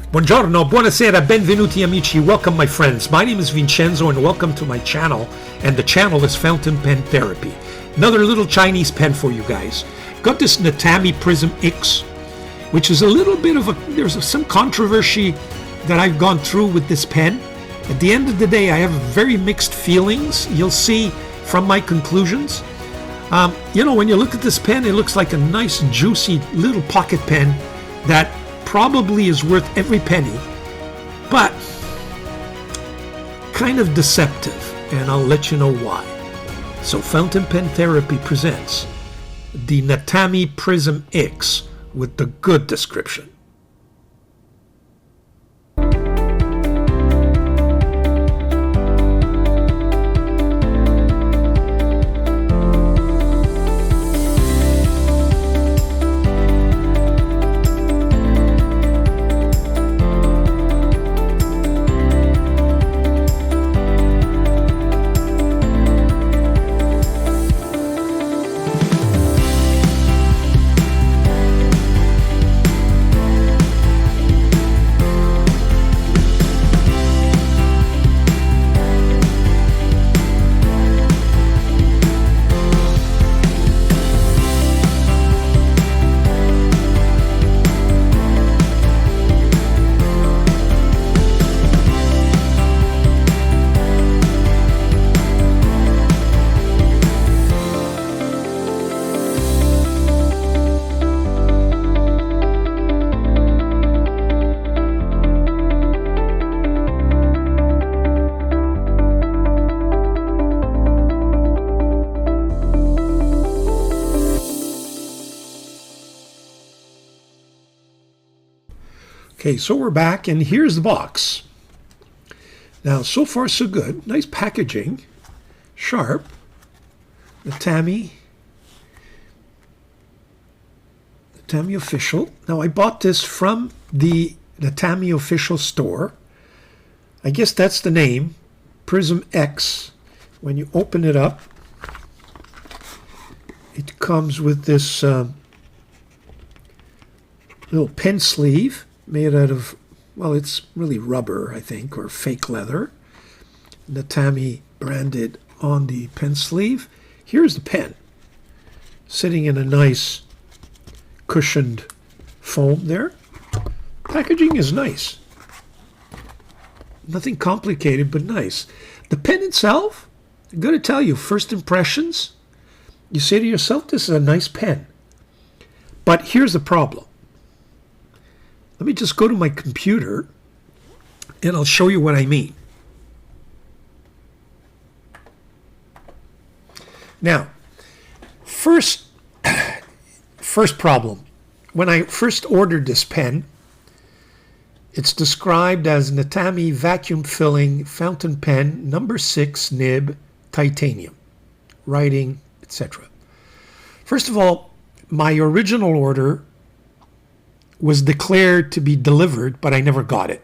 Buongiorno, buonasera, benvenuti amici. Welcome my friends. My name is Vincenzo and welcome to my channel. And the channel is Fountain Pen Therapy. Another little Chinese pen for you guys. Got this Natami Prismx, which is a little bit of there's some controversy that I've gone through with this pen. At the end of the day, I have very mixed feelings. You'll see from my conclusions. When you look at this pen, it looks like a nice, juicy little pocket pen that probably is worth every penny, but kind of deceptive, and I'll let you know why. So Fountain Pen Therapy presents the Natami Prismx with the good description. Okay, so we're back, and here's the box. Now, so far so good. Nice packaging, sharp. Natami official. Now, I bought this from the Natami official store. I guess that's the name, Prismx. When you open it up, it comes with this little pen sleeve made out of, well, it's really rubber, I think, or fake leather. Natami branded on the pen sleeve. Here's the pen, sitting in a nice cushioned foam there. Packaging is nice. Nothing complicated, but nice. The pen itself, I'm going to tell you, first impressions, you say to yourself, this is a nice pen. But here's the problem. Let me just go to my computer and I'll show you what I mean. Now, first problem. When I first ordered this pen, it's described as Natami vacuum filling fountain pen number 6 nib titanium, writing, etc. First of all, my original order was declared to be delivered, but I never got it.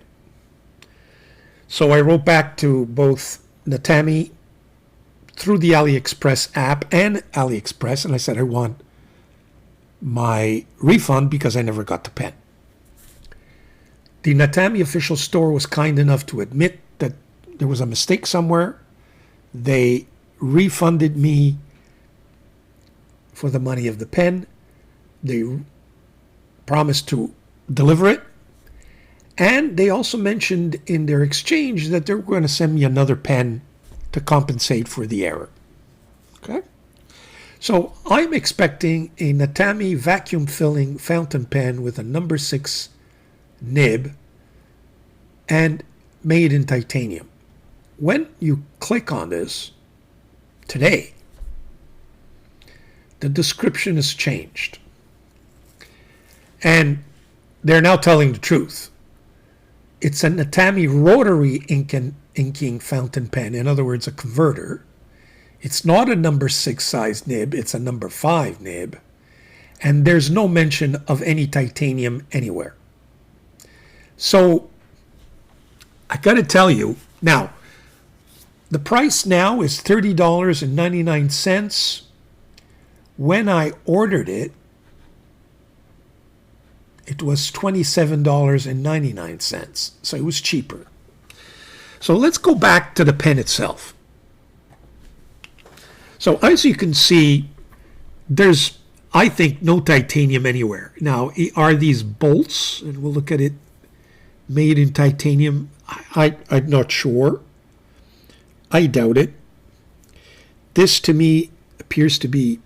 So I wrote back to both Natami through the AliExpress app and AliExpress, and I said I want my refund because I never got the pen. The Natami official store was kind enough to admit that there was a mistake somewhere. They refunded me for the money of the pen. They promised to deliver it, and they also mentioned in their exchange that they were going to send me another pen to compensate for the error. Okay, so I'm expecting a Natami vacuum filling fountain pen with a number 6 nib and made in titanium. When you click on this today, the description is changed. And they're now telling the truth. It's a Natami rotary inking fountain pen, in other words, a converter. It's not a number 6 size nib, it's a number 5 nib. And there's no mention of any titanium anywhere. So, I got to tell you, now, the price now is $30.99. When I ordered it, it was $27.99, so it was cheaper. So let's go back to the pen itself. So as you can see, there's, I think, no titanium anywhere. Now, are these bolts, and we'll look at it, made in titanium? I'm not sure. I doubt it. This, to me, appears to be,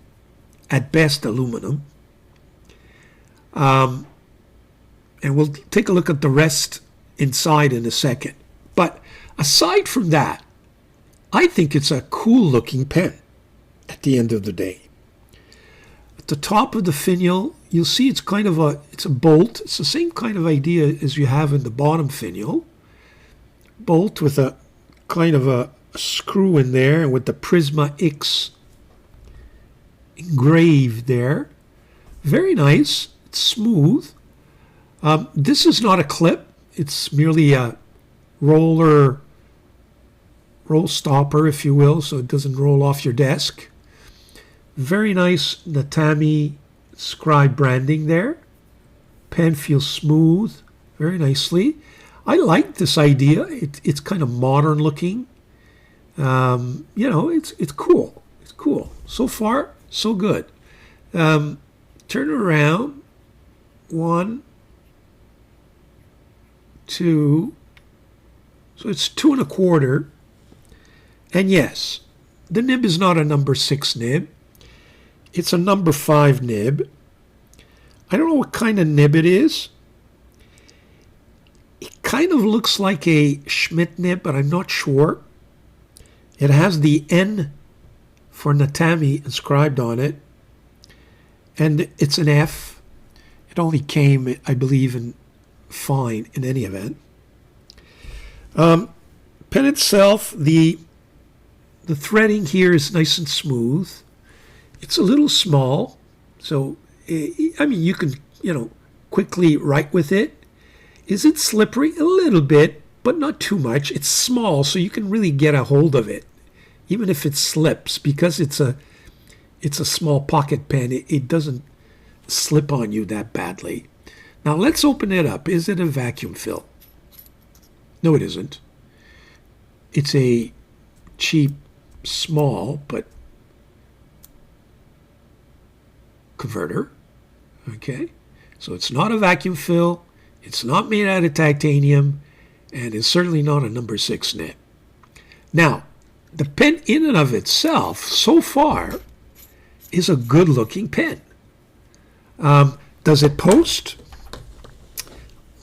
at best, aluminum. And we'll take a look at the rest inside in a second. But aside from that, I think it's a cool-looking pen at the end of the day. At the top of the finial, you'll see it's kind of it's a bolt. It's the same kind of idea as you have in the bottom finial. Bolt with a kind of a screw in there, and with the Prismx engraved there. Very nice. It's smooth. This is not a clip. It's merely a roll stopper, if you will, so it doesn't roll off your desk. Very nice Natami scribe branding there. Pen feels smooth very nicely. I like this idea. It's kind of modern looking. It's cool. It's cool. So far, so good. Turn it around. 1, 2. So it's 2 1/4. And yes, the nib is not a number 6 nib. It's a number 5 nib. I don't know what kind of nib it is. It kind of looks like a Schmidt nib, but I'm not sure. It has the N for Natami inscribed on it. And it's an F. It only came, I believe, in fine in any event. Pen itself, the threading here is nice and smooth. It's a little small, so I mean you can quickly write with it. Is it slippery? A little bit, but not too much. It's small, so you can really get a hold of it, even if it slips, because it's a small pocket pen. It doesn't slip on you that badly. Now let's open it up. Is it a vacuum fill? No, it isn't. It's a cheap, small, but converter. Okay, so it's not a vacuum fill. It's not made out of titanium, and it's certainly not a number 6 nib. Now, the pen in and of itself, so far, is a good-looking pen. Does it post?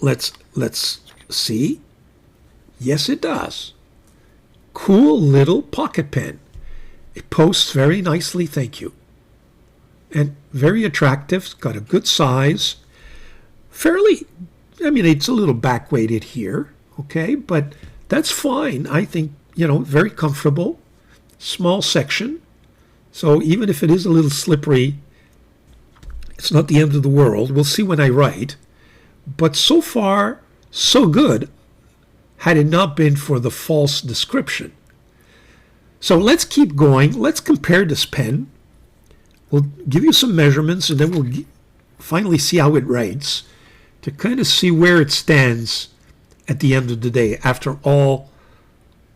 Let's see. Yes, it does. Cool little pocket pen. It posts very nicely, thank you. And very attractive. It's got a good size. Fairly, I mean, it's a little back-weighted here, okay? But that's fine. I think, very comfortable. Small section. So even if it is a little slippery, it's not the end of the world. We'll see when I write. But so far, so good, had it not been for the false description. So let's keep going. Let's compare this pen. We'll give you some measurements, and then we'll finally see how it writes to kind of see where it stands at the end of the day after all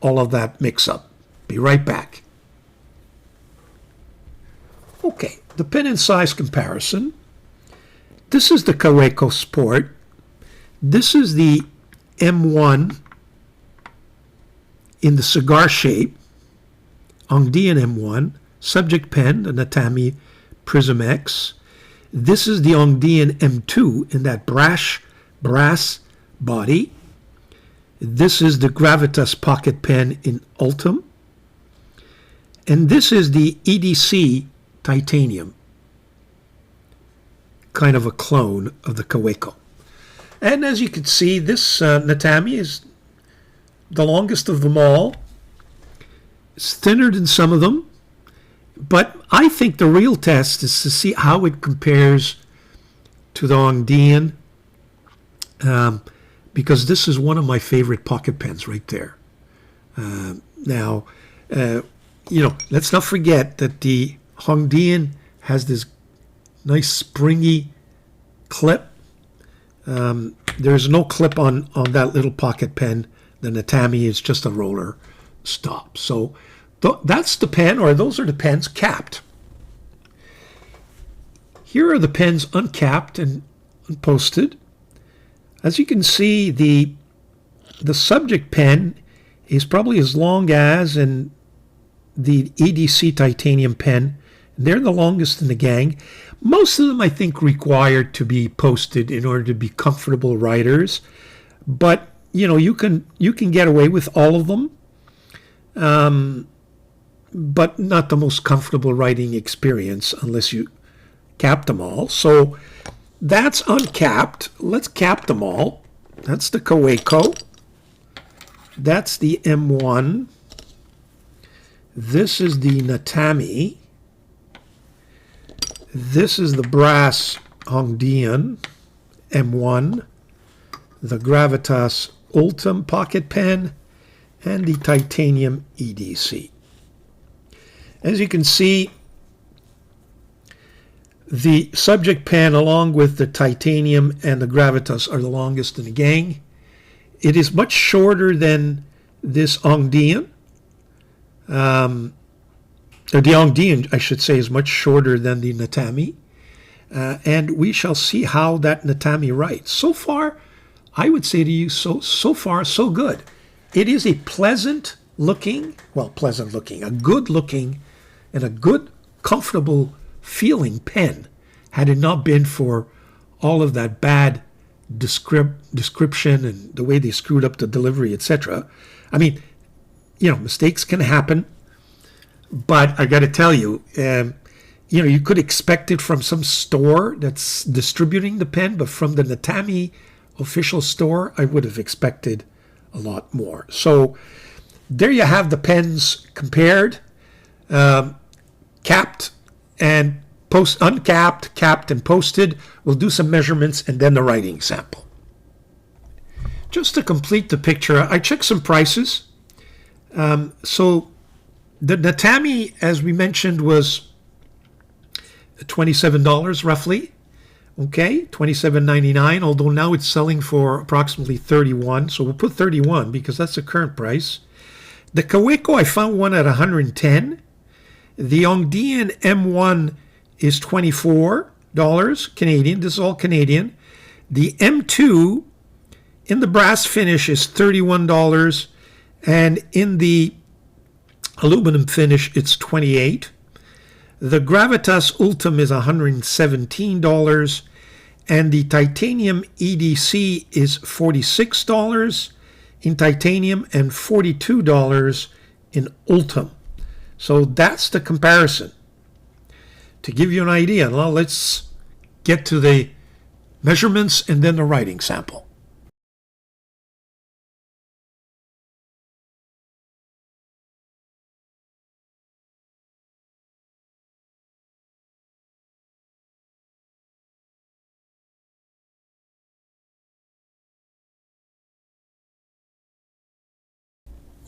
of that mix-up. Be right back. Okay, the pen and size comparison. This is the Kaweco Sport. This is the M1 in the cigar shape, Dieman M1, subject pen, the Natami Prismx. This is the Dieman M2 in that brass body. This is the Gravitas pocket pen in Ultim. And this is the EDC titanium, kind of a clone of the Kaweco. And as you can see, this Natami is the longest of them all. It's thinner than some of them. But I think the real test is to see how it compares to the Dieman, because this is one of my favorite pocket pens right there. Now, let's not forget that the Dieman has this nice springy clip, There's no clip on that little pocket pen. The Natami is just a roller stop. So that's the pen, or those are the pens capped. Here are the pens uncapped and unposted. As you can see, the subject pen is probably as long as, and the EDC titanium pen, they're the longest in the gang. Most of them, I think, required to be posted in order to be comfortable writers. But, you know, you can get away with all of them, but not the most comfortable writing experience unless you cap them all. So that's uncapped. Let's cap them all. That's the Kaweco. That's the M1. This is the Natami. This is the brass Hongdian M1, the Gravitas Ultim pocket pen, and the titanium EDC. As you can see, the subject pen along with the titanium and the Gravitas are the longest in the gang. It is much shorter than this Hongdian. The Hongdian, I should say, is much shorter than the Natami. And we shall see how that Natami writes. So far, I would say to you, so far, so good. It is a pleasant looking, a good looking, and a good, comfortable feeling pen, had it not been for all of that bad description and the way they screwed up the delivery, etc. I mean, you know, mistakes can happen. But I got to tell you, you know, you could expect it from some store that's distributing the pen, but from the Natami official store, I would have expected a lot more. So there you have the pens compared, capped and uncapped, capped and posted. We'll do some measurements and then the writing sample. Just to complete the picture, I checked some prices. So the Natami, as we mentioned, was $27 roughly. Okay, $27.99, although now it's selling for approximately $31. So we'll put $31 because that's the current price. The Kaweco, I found one at $110. The Hongdian M1 is $24 Canadian. This is all Canadian. The M2 in the brass finish is $31, and in the aluminum finish it's $28. The Gravitas Ultim is $117, and the titanium EDC is $46 in titanium and $42 in Ultim. So that's the comparison. To give you an idea, now let's get to the measurements and then the writing sample.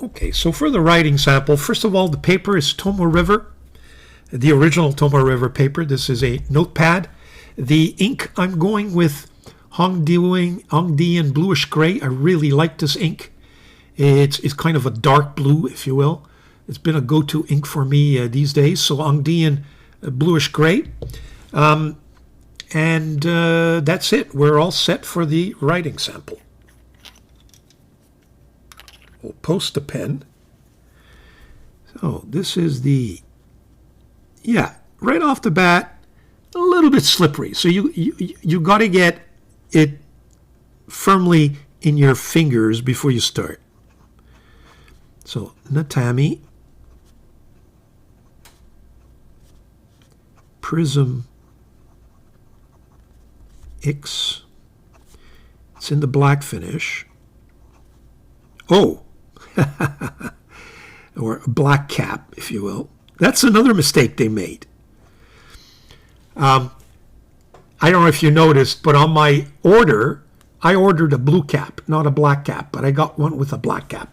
Okay, so for the writing sample, first of all, the paper is Tomoe River, the original Tomoe River paper. This is a notepad. The ink, I'm going with Hongdian bluish gray. I really like this ink. It's kind of a dark blue, if you will. It's been a go-to ink for me these days. So Hongdian bluish gray. And that's it. We're all set for the writing sample. We'll post the pen. So this is right off the bat, a little bit slippery. So you got to get it firmly in your fingers before you start. So Natami Prismx. It's in the black finish. Oh. Or a black cap, if you will. That's another mistake they made. I don't know if you noticed, but on my order, I ordered a blue cap, not a black cap, but I got one with a black cap.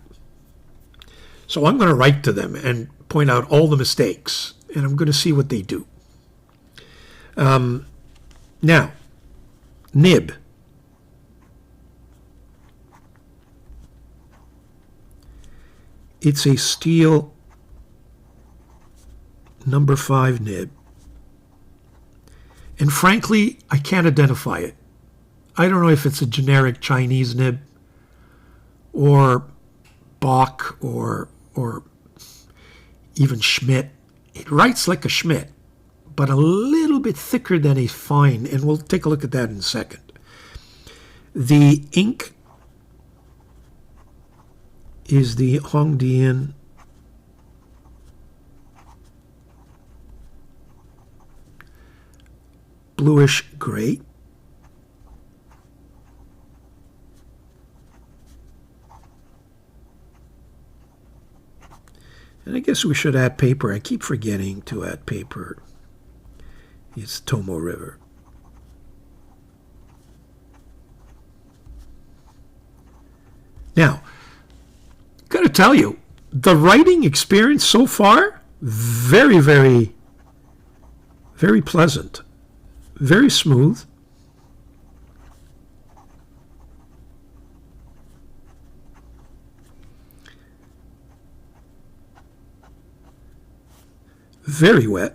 So I'm going to write to them and point out all the mistakes, and I'm going to see what they do. Now, nib. It's a steel number 5 nib. And frankly, I can't identify it. I don't know if it's a generic Chinese nib or Bach or even Schmidt. It writes like a Schmidt, but a little bit thicker than a fine, and we'll take a look at that in a second. The ink is the Hongdian bluish gray. And I guess we should add paper. I keep forgetting to add paper. It's Tomo River. Now, got to tell you, the writing experience so far, very, very, very pleasant. Very smooth. Very wet,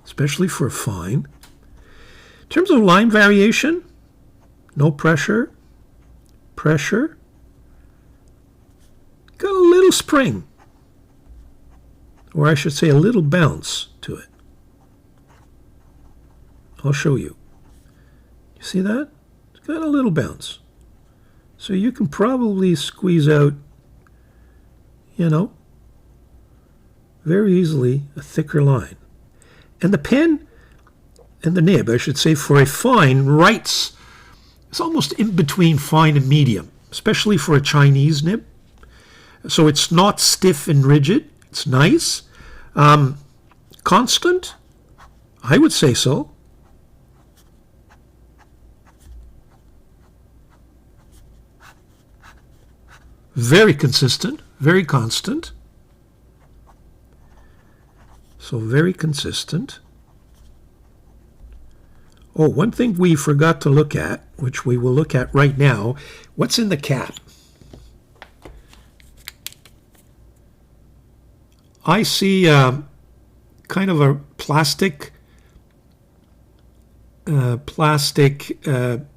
especially for a fine. In terms of line variation, no pressure, pressure, got a little spring, or I should say a little bounce to it. I'll show you. You see that? It's got a little bounce. So you can probably squeeze out, you know, very easily a thicker line. And the pen and the nib, I should say, for a fine writes, it's almost in between fine and medium, especially for a Chinese nib. So it's not stiff and rigid. It's nice. Constant? I would say so. Very consistent, very constant. So very consistent. Oh, one thing we forgot to look at, which we will look at right now, what's in the cap? I see kind of a plastic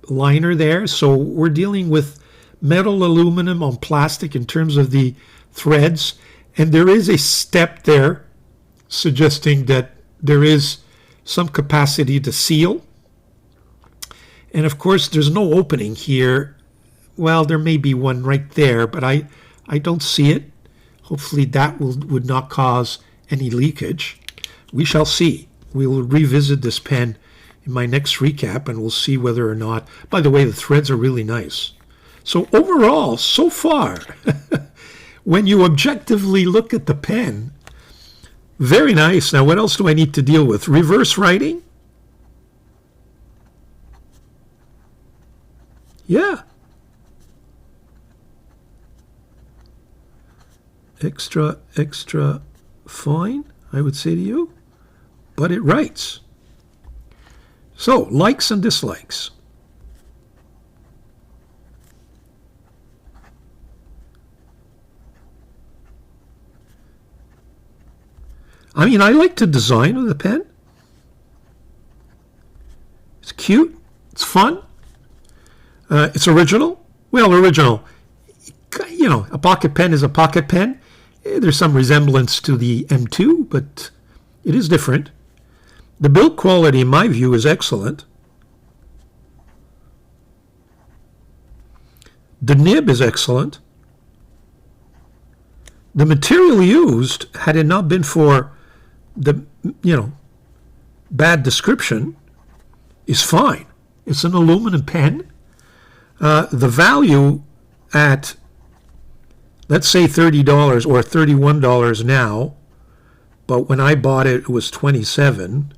liner there. So we're dealing with metal aluminum on plastic in terms of the threads. And there is a step there suggesting that there is some capacity to seal. And of course, there's no opening here. Well, there may be one right there, but I don't see it. Hopefully that would not cause any leakage. We shall see. We will revisit this pen in my next recap, and we'll see whether or not. By the way, the threads are really nice. So overall, so far, when you objectively look at the pen, very nice. Now, what else do I need to deal with? Reverse writing? Yeah. Extra fine, I would say to you, but it writes. So, likes and dislikes. I mean, I like the design of the pen. It's cute. It's fun. It's original. Well, original. You know, a pocket pen is a pocket pen. There's some resemblance to the M2, but it is different. The build quality, in my view, is excellent. The nib is excellent. The material used, had it not been for the, bad description, is fine. It's an aluminum pen. The value at, let's say $30 or $31 now, but when I bought it, it was $27,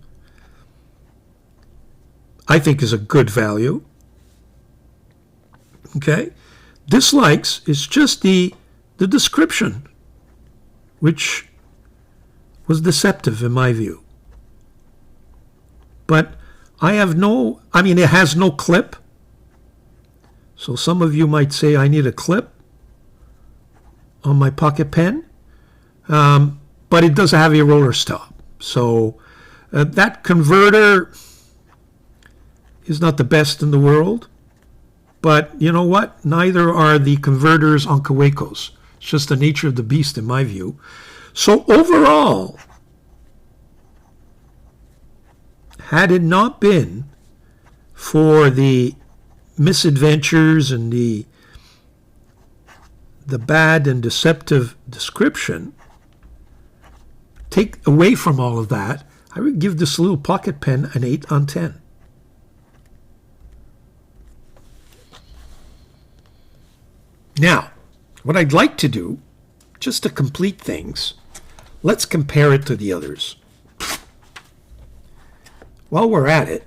I think is a good value. Okay? Dislikes is just the description, which was deceptive in my view. But it has no clip. So some of you might say I need a clip on my pocket pen, but it does have a roller stop. So that converter is not the best in the world, but you know what? Neither are the converters on Kawecos. It's just the nature of the beast in my view. So overall, had it not been for the misadventures and the bad and deceptive description, take away from all of that, I would give this little pocket pen an 8 on 10. Now, what I'd like to do, just to complete things, let's compare it to the others. While we're at it,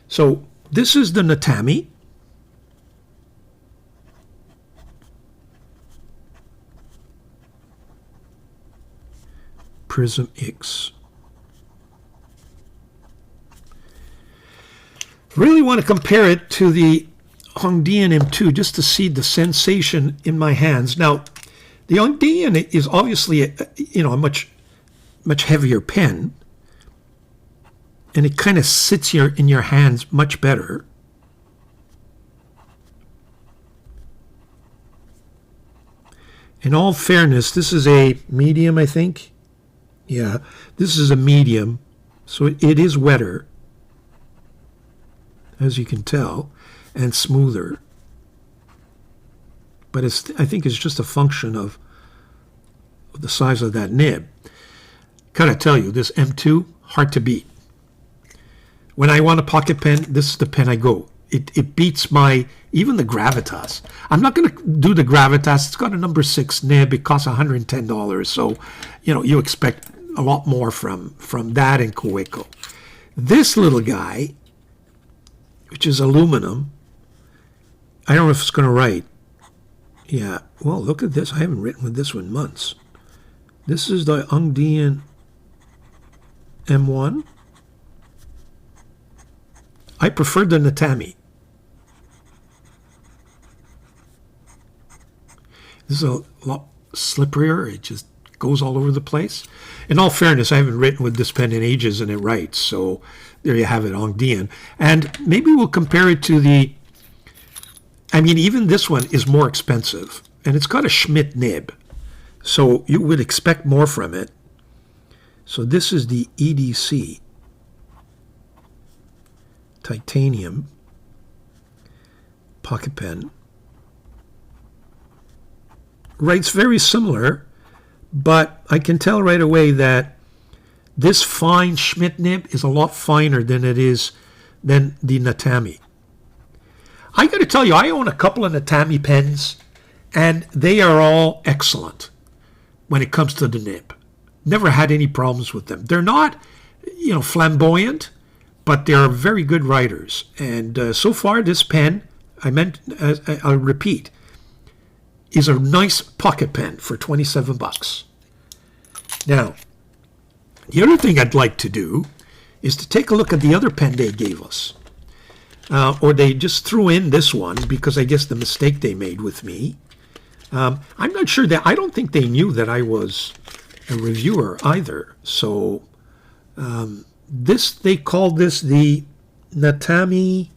so this is the Natami. Prismx. Really want to compare it to the Dieman M2 just to see the sensation in my hands. Now, the Dieman is obviously a much heavier pen, and it kind of sits here in your hands much better. In all fairness, this is a medium, I think. Yeah, this is a medium, so it is wetter, as you can tell, and smoother. But I think it's just a function of the size of that nib. Gotta tell you, this M2, hard to beat. When I want a pocket pen, this is the pen I go. It beats even the Gravitas. I'm not going to do the Gravitas. It's got a number 6 nib. It costs $110. So, you expect a lot more from that in Kaweco. This little guy, which is aluminum, I don't know if it's going to write. Yeah, well, look at this. I haven't written with this one in months. This is the Dieman M1. I prefer the Natami. This is a lot slipperier. It just goes all over the place. In all fairness, I haven't written with this pen in ages, and it writes. So there you have it, Dieman. And maybe we'll compare it to the... even this one is more expensive, and it's got a Schmidt nib. So you would expect more from it. So this is the EDC. Titanium pocket pen. Writes very similar, but I can tell right away that this fine Schmidt nib is a lot finer than it is than the Natami. I got to tell you, I own a couple of Natami pens, and they are all excellent when it comes to the nib. Never had any problems with them. They're not, flamboyant, but they're very good writers. And so far, this pen, I'll repeat, is a nice pocket pen for $27. Now, the other thing I'd like to do is to take a look at the other pen they gave us. Or they just threw in this one because I guess the mistake they made with me. I'm not sure I don't think they knew that I was a reviewer either. So they called this the Natami,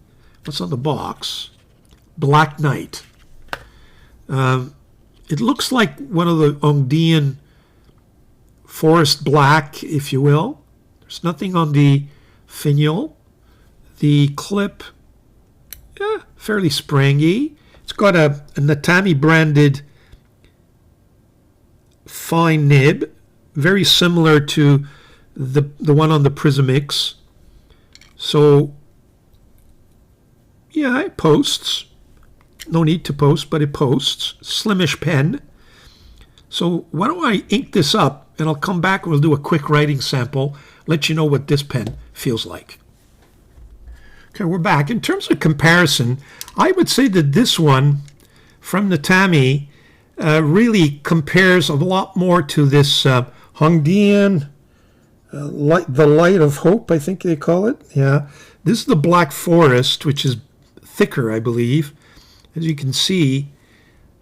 what's on the box? Black Knight. It looks like one of the Dieman Forest Black, if you will. There's nothing on the finial. The clip, fairly springy. It's got a Natami branded fine nib, very similar to the one on the Prismx. So, yeah, it posts. No need to post, but it posts. Slimish pen. So why don't I ink this up, and I'll come back and we'll do a quick writing sample, let you know what this pen feels like. Okay, we're back. In terms of comparison, I would say that this one from Natami really compares a lot more to this Dieman the Light of Hope, I think they call it. Yeah, this is the Black Forest, which is thicker, I believe. As you can see,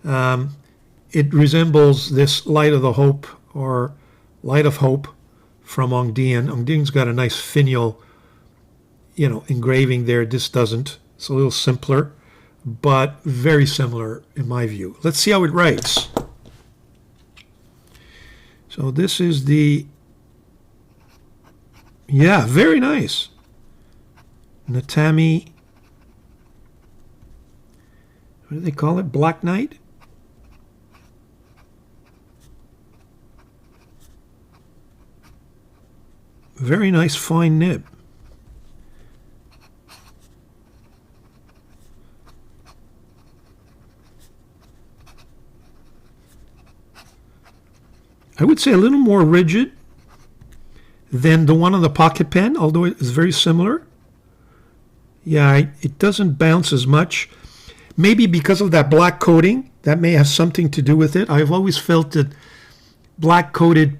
it resembles this Light of the Hope or Light of Hope from Ongdian. Ongdian's got a nice finial, engraving there. This doesn't. It's a little simpler, but very similar in my view. Let's see how it writes. So this is the, yeah, very nice. Natami, what do they call it? Black Knight? Very nice fine nib. I would say a little more rigid than the one on the pocket pen, although it is very similar. Yeah, it doesn't bounce as much. Maybe because of that black coating, that may have something to do with it. I've always felt that black coated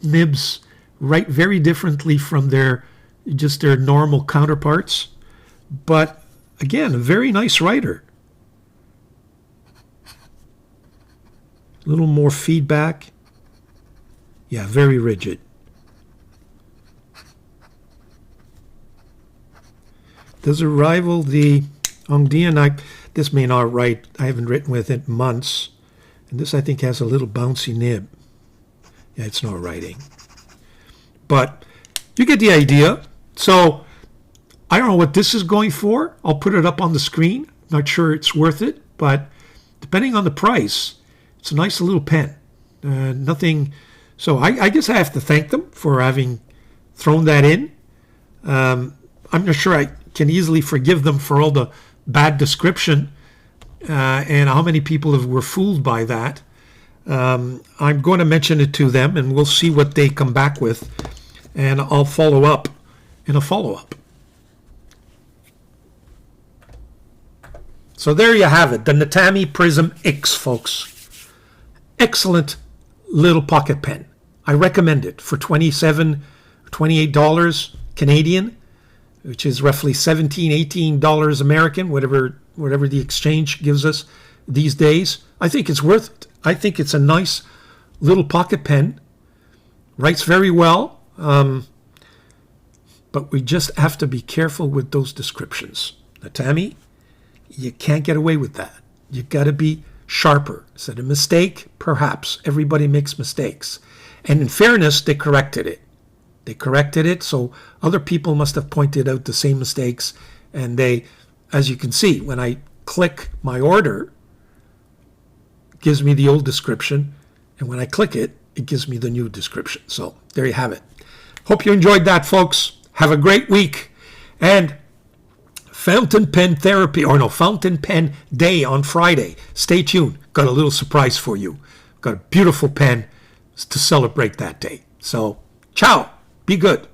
nibs write very differently from their normal counterparts. But again, a very nice writer. A little more feedback. Yeah, very rigid. Does it rival the Ongdian? This may not write. I haven't written with it months. And this, I think, has a little bouncy nib. Yeah, it's not writing. But you get the idea. So I don't know what this is going for. I'll put it up on the screen. Not sure it's worth it. But depending on the price, it's a nice little pen. Nothing... So I guess I have to thank them for having thrown that in. I'm not sure I can easily forgive them for all the bad description and how many people were fooled by that. I'm going to mention it to them, and we'll see what they come back with, and I'll follow up in a follow-up. So there you have it, the Natami Prismx, folks. Excellent little pocket pen. I recommend it for $27, $28 Canadian, which is roughly $17, $18 American, whatever the exchange gives us these days. I think it's worth it. I think it's a nice little pocket pen. Writes very well, but we just have to be careful with those descriptions. Natami, you can't get away with that. You've got to be sharper. Is that a mistake? Perhaps. Everybody makes mistakes. And in fairness, they corrected it. They corrected it, so other people must have pointed out the same mistakes. And they, as you can see, when I click my order, it gives me the old description. And when I click it, it gives me the new description. So there you have it. Hope you enjoyed that, folks. Have a great week. And fountain pen therapy, or no, fountain pen day on Friday. Stay tuned. Got a little surprise for you. Got a beautiful pen to celebrate that day. So, ciao. Be good.